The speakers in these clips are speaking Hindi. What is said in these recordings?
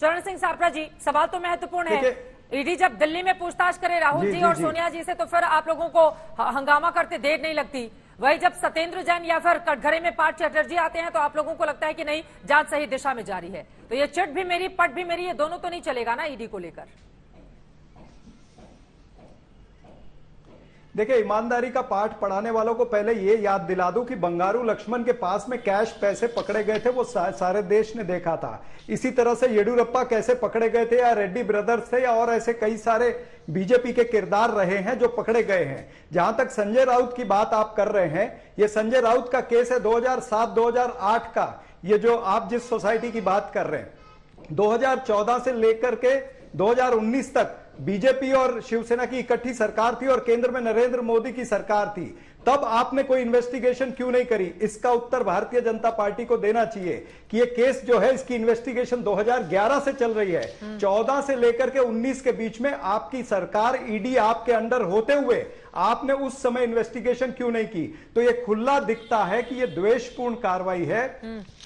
चरण सिंह सापरा जी, सवाल तो महत्वपूर्ण है। ईडी जब दिल्ली में पूछताछ करे राहुल जी और सोनिया जी से तो फिर आप लोगों को हंगामा करते देर नहीं लगती। वही जब सत्येंद्र जैन या फिर कटघरे में पार्थ चटर्जी आते हैं तो आप लोगों को लगता है कि नहीं, जांच सही दिशा में जारी है। तो ये चिट भी मेरी, पट भी मेरी, ये दोनों तो नहीं चलेगा ना ईडी को लेकर। देखिए, ईमानदारी का पाठ पढ़ाने वालों को पहले ये याद दिला दूं कि बंगारू लक्ष्मण के पास में कैश पैसे पकड़े गए थे, वो सारे देश ने देखा था। इसी तरह से येडियुरप्पा कैसे पकड़े गए थे, या रेड्डी ब्रदर्स थे, या और ऐसे कई सारे बीजेपी के किरदार रहे हैं जो पकड़े गए हैं। जहां तक संजय राउत की बात आप कर रहे हैं, ये संजय राउत का केस है 2007-2008 का। ये जो आप जिस सोसाइटी की बात कर रहे हैं, 2014 से लेकर के 2019 तक बीजेपी और शिवसेना की इकट्ठी सरकार थी और केंद्र में नरेंद्र मोदी की सरकार थी। तब आपने कोई इन्वेस्टिगेशन क्यों नहीं करी? इसका उत्तर भारतीय जनता पार्टी को देना चाहिए कि ये केस जो है, इसकी इन्वेस्टिगेशन 2011 से चल रही है। 14 से लेकर के 19 के बीच में आपकी सरकार, ईडी आपके अंडर होते हुए आपने उस समय इन्वेस्टिगेशन क्यों नहीं की? तो ये खुला दिखता है कि ये द्वेषपूर्ण कार्रवाई है,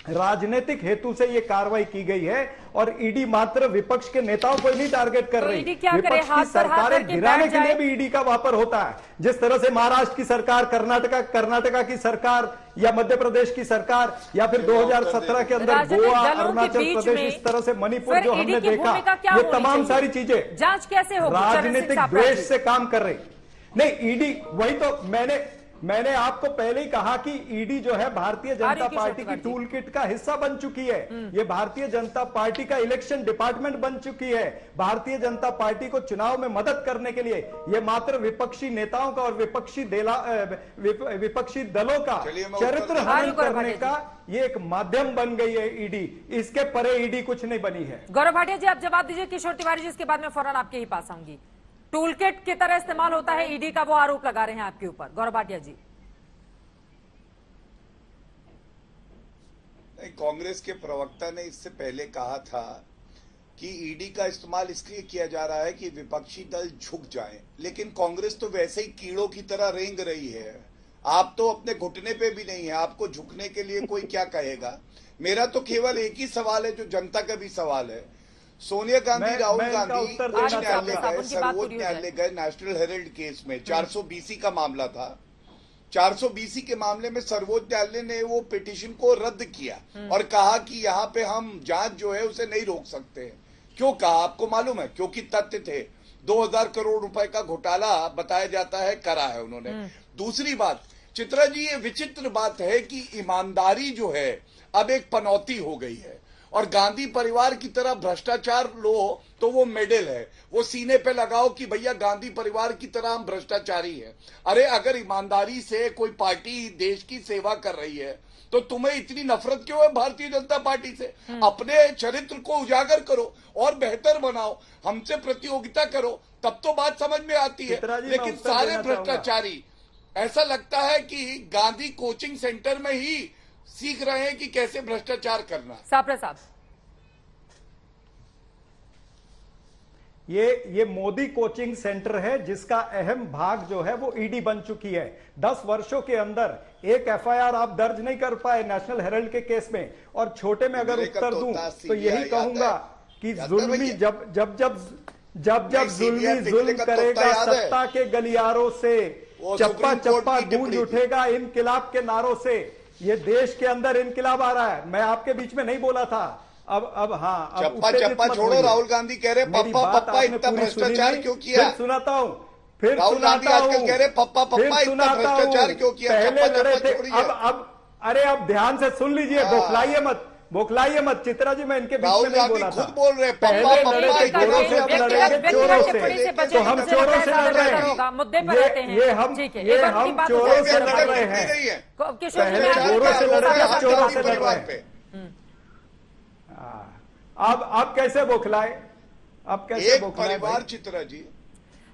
राजनीतिक हेतु से ये कार्रवाई की गई है और ईडी मात्र विपक्ष के नेताओं को नहीं टारगेट कर रही। विपक्ष की सरकारें गिराने के लिए भी ईडी का वापर होता है। जिस तरह से महाराष्ट्र की सरकार, कर्नाटका की सरकार, या मध्य प्रदेश की सरकार, या फिर 2017 के अंदर गोवा, अरुणाचल प्रदेश, इस तरह से मणिपुर जो हमने देखा, ये तमाम सारी चीजें जांच कैसे होगी? राजनीतिक द्वेष से काम कर रही। नहीं, ईडी, वही तो मैंने आपको पहले ही कहा कि ईडी जो है भारतीय जनता पार्टी की टूल किट का हिस्सा बन चुकी है। ये भारतीय जनता पार्टी का इलेक्शन डिपार्टमेंट बन चुकी है। भारतीय जनता पार्टी को चुनाव में मदद करने के लिए ये मात्र विपक्षी नेताओं का और विपक्षी दलों का चरित्र हनन करने का ये एक माध्यम बन गई है ईडी। इसके परे ईडी कुछ नहीं बनी है। गौरव भाटिया जी, आप जवाब दीजिए। किशोर तिवारी जी, इसके बाद में फौरन आपके ही पास आऊंगी। टूलकिट की तरह इस्तेमाल होता है ईडी का, वो आरोप लगा रहे हैं आपके ऊपर। गौरव भाटिया जी। कांग्रेस के प्रवक्ता ने इससे पहले कहा था कि ईडी का इस्तेमाल इसलिए किया जा रहा है कि विपक्षी दल झुक जाएं, लेकिन कांग्रेस तो वैसे ही कीड़ों की तरह रेंग रही है। आप तो अपने घुटने पे भी नहीं है, आपको झुकने के लिए कोई क्या कहेगा? मेरा तो केवल एक ही सवाल है जो जनता का भी सवाल है। सोनिया गांधी, राहुल गांधी उच्च न्यायालय गए, सर्वोच्च न्यायालय गए, नेशनल हेराल्ड केस में 420 का मामला था। 420 के मामले में सर्वोच्च न्यायालय ने वो पिटीशन को रद्द किया और कहा कि यहाँ पे हम जांच जो है उसे नहीं रोक सकते। क्यों कहा आपको मालूम है? क्योंकि तथ्य थे, 2000 करोड़ रुपए का घोटाला बताया जाता है करा है उन्होंने। दूसरी बात, चित्रा जी, ये विचित्र बात है कि ईमानदारी जो है अब एक पनौती हो गई है और गांधी परिवार की तरह भ्रष्टाचार लो तो वो मेडल है, वो सीने पे लगाओ कि भैया गांधी परिवार की तरह हम भ्रष्टाचारी हैं। अरे अगर ईमानदारी से कोई पार्टी देश की सेवा कर रही है तो तुम्हें इतनी नफरत क्यों है भारतीय जनता पार्टी से? अपने चरित्र को उजागर करो और बेहतर बनाओ, हमसे प्रतियोगिता करो, तब तो बात समझ में आती है। लेकिन सारे भ्रष्टाचारी, ऐसा लगता है कि गांधी कोचिंग सेंटर में ही सीख रहे हैं कि कैसे भ्रष्टाचार करना। सापरा साहब, ये मोदी कोचिंग सेंटर है जिसका अहम भाग जो है वो ईडी बन चुकी है। 10 वर्षों के अंदर एक एफआईआर आप दर्ज नहीं कर पाए नेशनल हेराल्ड के केस में। और छोटे में अगर उत्तर दूं तो यही कहूंगा कि जुल्मी जब जुल्मी जुल्म करेगा सत्ता के गलियारों से, चप्पा चप्पा गूंज उठेगा इनकिलाब के नारों से। ये देश के अंदर इनकिलाब आ रहा है। मैं आपके बीच में नहीं बोला था। अब हाँ, चप्पा चप्पा छोड़ो। राहुल गांधी कह रहे पप्पा पप्पा इतना भ्रष्टाचार क्यों किया? फिर सुनाता हूँ, राहुल गांधी आजकल कह रहे पप्पा पप्पा इतना भ्रष्टाचार क्यों किया? पहले लड़े थे, अब ध्यान से सुन लीजिए, बौखलाइए मत चित्रा जी, मैं इनके बीच में नहीं बोला था। खुद बोल रहे पहले लड़े थे गोरों से, अब लड़ेंगे चोरों से। तो हम चोरों से लड़ रहे हैं, ये हम चोरों से लड़ रहे हैं। पहले गोरों से लड़े, अब चोरों से लड़ रहे हैं। अब कैसे बौखलाए? अब कैसे बौखलाए? परिवार चित्रा जी,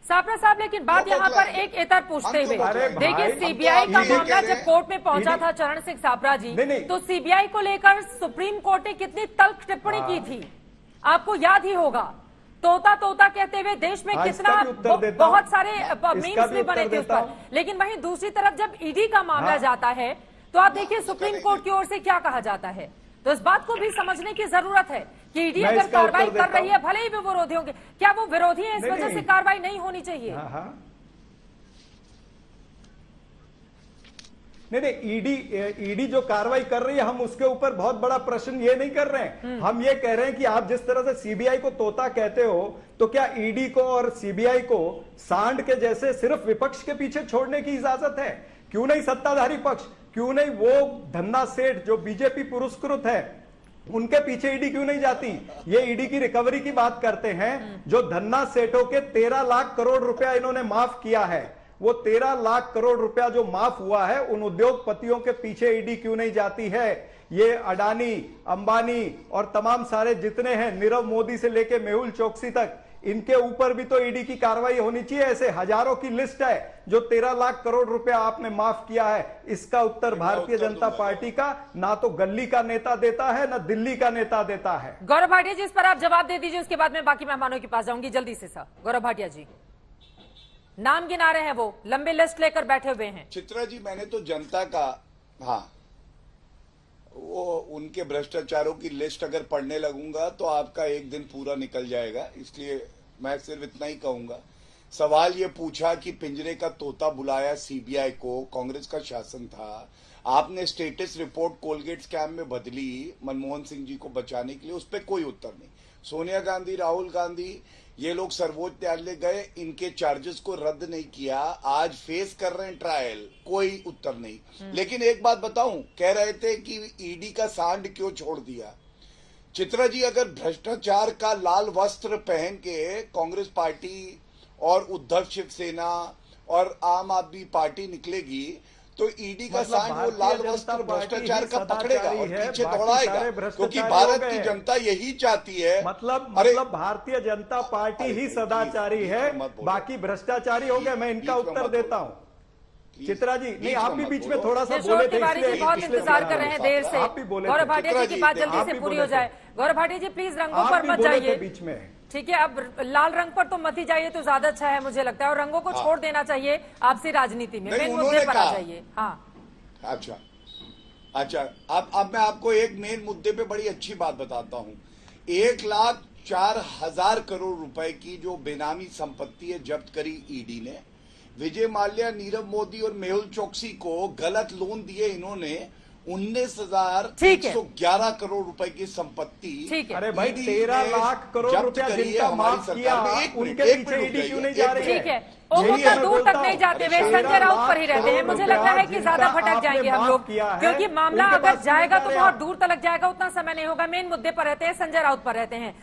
सापरा साहब, लेकिन बात यहाँ पर एक इतर पूछते हुए, देखिए सीबीआई का मामला जब कोर्ट में पहुंचा था चरण सिंह सापरा जी, तो सीबीआई को लेकर सुप्रीम कोर्ट ने कितनी तल्ख टिप्पणी की थी, आपको याद ही होगा। तोता तोता कहते हुए देश में कितना बहुत सारे मीम्स भी बने थे उस पर। लेकिन वहीं दूसरी तरफ जब ईडी का मामला जाता है तो आप देखिए सुप्रीम कोर्ट की ओर से क्या कहा जाता है। तो इस बात को भी समझने की जरूरत है कि ईडी मैं अगर इसका उत्तर कार्रवाई कर देता रही है, भले ही वो विरोधी होंगे, क्या वो विरोधी है इस नहीं, वजह से नहीं। कार्रवाई नहीं होनी चाहिए? हाँ हाँ नहीं, ईडी जो कार्रवाई कर रही है, हम उसके ऊपर बहुत बड़ा प्रश्न ये नहीं कर रहे हैं। हम ये कह रहे हैं कि आप जिस तरह से सीबीआई को तोता कहते हो, तो क्या ईडी को और सीबीआई को सांड के जैसे सिर्फ विपक्ष के पीछे छोड़ने की इजाजत है? क्यों नहीं सत्ताधारी पक्ष, क्यों नहीं वो धन्ना सेठ जो बीजेपी पुरस्कृत है, उनके पीछे ईडी क्यों नहीं जाती? ये ईडी की रिकवरी की बात करते हैं, जो धन्ना सेठों के 13 लाख करोड़ रुपया इन्होंने माफ किया है, वो 13 लाख करोड़ रुपया जो माफ हुआ है, उन उद्योगपतियों के पीछे ईडी क्यों नहीं जाती है? ये अडानी, अंबानी और तमाम सारे जितने हैं, नीरव मोदी से लेके मेहुल चोकसी तक, इनके ऊपर भी तो ईडी की कार्रवाई होनी चाहिए। ऐसे हजारों की लिस्ट है जो 13 लाख करोड़ रुपया आपने माफ किया है। इसका उत्तर भारतीय जनता पार्टी का ना तो गली का नेता देता है, ना दिल्ली का नेता देता है। गौरव भाटिया जी, इस पर आप जवाब दे दीजिए, उसके बाद मैं बाकी मेहमानों के पास जाऊंगी जल्दी से। सर गौरव भाटिया जी, नाम गिना रहे हैं, वो लंबे लिस्ट लेकर बैठे हुए हैं। चित्रा जी, मैंने तो जनता का, हाँ, वो उनके भ्रष्टाचारों की लिस्ट अगर पढ़ने लगूंगा तो आपका एक दिन पूरा निकल जाएगा, इसलिए मैं सिर्फ इतना ही कहूंगा। सवाल ये पूछा कि पिंजरे का तोता बुलाया सीबीआई को, कांग्रेस का शासन था, आपने स्टेटस रिपोर्ट कोलगेट स्कैम में बदली मनमोहन सिंह जी को बचाने के लिए, उस पर कोई उत्तर नहीं। सोनिया गांधी, राहुल गांधी, ये लोग सर्वोच्च न्यायालय गए, इनके चार्जेस को रद्द नहीं किया, आज फेस कर रहे हैं ट्रायल, कोई उत्तर नहीं। लेकिन एक बात बताऊं, कह रहे थे कि ईडी का सांड क्यों छोड़ दिया। चित्रा जी, अगर भ्रष्टाचार का लाल वस्त्र पहन के कांग्रेस पार्टी और उद्धव शिवसेना और आम आदमी पार्टी निकलेगी, तो ईडी का सांड वो लाल वस्त्र भ्रष्टाचार का पकड़ेगा और पीछे दौड़ाएगा, क्योंकि भारत की जनता यही चाहती है। मतलब भारतीय जनता पार्टी ही सदाचारी है, बाकी भ्रष्टाचारी हो गए। मैं इनका उत्तर देता हूं चित्रा जी। नहीं, आप भी बीच में थोड़ा सा बोले थे, तिवारी जी बहुत इंतजार कर रहे हैं देर से। आप भी बोले। गौरव भाटिया जी की बात जल्दी से पूरी हो जाए। गौरव भाटिया जी प्लीज रंगों पर मत जाइए बीच में, ठीक है? अब लाल रंग पर तो मत ही जाइए तो ज्यादा अच्छा है मुझे लगता है, और रंगों को छोड़ देना चाहिए आपसी राजनीति में, मेन मुद्दे पर आ जाइए। हाँ अच्छा, अब मैं आपको एक मेन मुद्दे पे बड़ी अच्छी बात बताता हूँ। 1,04,000 करोड़ रुपए की जो बेनामी संपत्ति है जब्त करी ईडी ने। विजय माल्या, नीरव मोदी और मेहुल चोकसी को गलत लोन दिए इन्होंने। 19,111 करोड़ रुपए की संपत्ति। अरे भाई, 13 लाख करोड़ रुपया जिनका माफ किया, उनके पीछे ईडी क्यों नहीं जा रही है? ठीक है, वो उतना दूर तक नहीं जाते, वे संजय राउत पर ही रहते हैं। मुझे लगता है कि ज्यादा भटक जाएंगे हम लोग, क्योंकि मामला अगर जाएगा तो बहुत दूर तक जाएगा, उतना समय नहीं होगा। मेन मुद्दे पर रहते हैं, संजय राउत पर रहते हैं।